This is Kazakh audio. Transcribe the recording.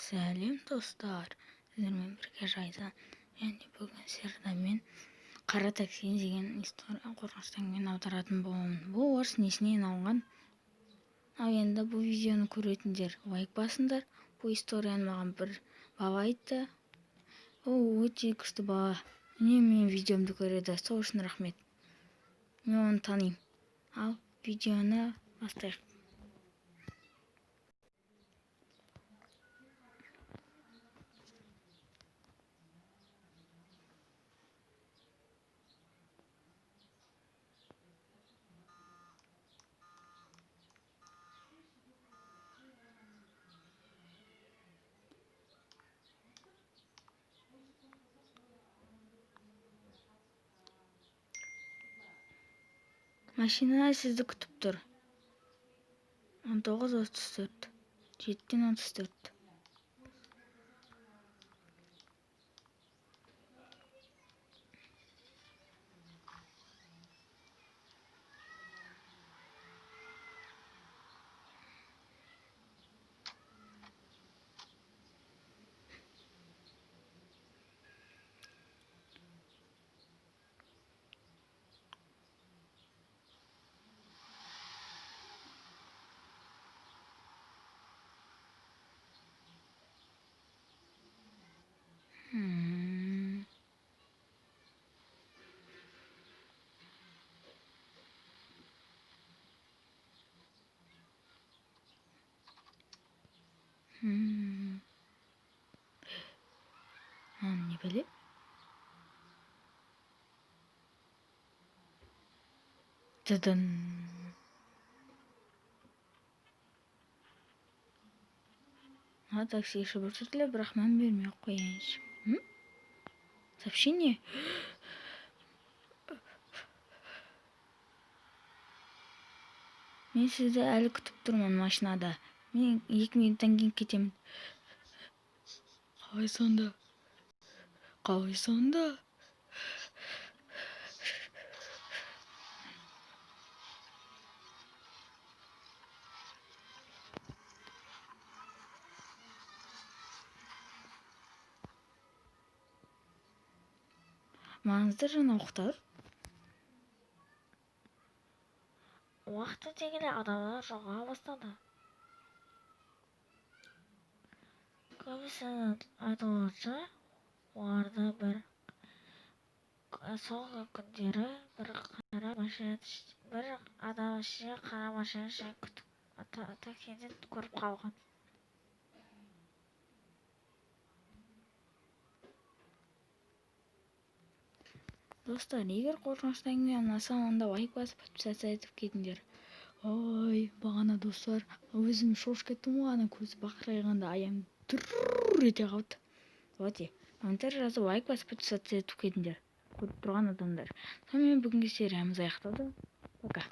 Сәлем достар, сіздермен бірге жайсан және бүгін сіздерді мен қара такси деген история қорқынышты әңгімені аударатын боламын. Бұл орыс несінен алынған. Ал енді бұл видеоны көретіндер лайк басыңдар. Бұл историяны маған бір бала айтты. Ол өте күшті бала. Үнемі менің видеомды көреді, сол үшін рахмет. Мен оны танимын. Ал видеоны бастайық. Машина сізді күтіп тұр. 19:34. 7:34. Не біле? Dıdın. Такси шебуршителя, бірақ мән бермей қояйыншы. Сообщение? Мен сізді әлі күтіп тұрмын машинада. Мен 2 минуттан кейін кетемін. Қалай сонда? Маңызды жаңалықтар. Уақыт өте келе адамдар жоғала бастады. Көбісінің айтуынша, оларда соңғы күндері бір адам ішінде қара машина жай күтіп таксиден көріп қалған. Достар, егер қорқынышты әңгіме ұнаса, онда лайк басып подписаться етіп кетіңдер. Ой, бағана достар, өзім шошып кеттім ғой, ана көзі бақырайғанда аяғым дүррррр ете қалды. Оте, комментарий жазып лайк басып подписаться етіп кетіңдер. Көріп тұрған адамдар. Сонымен бүгінгі сериямыз аяқталды. Пока.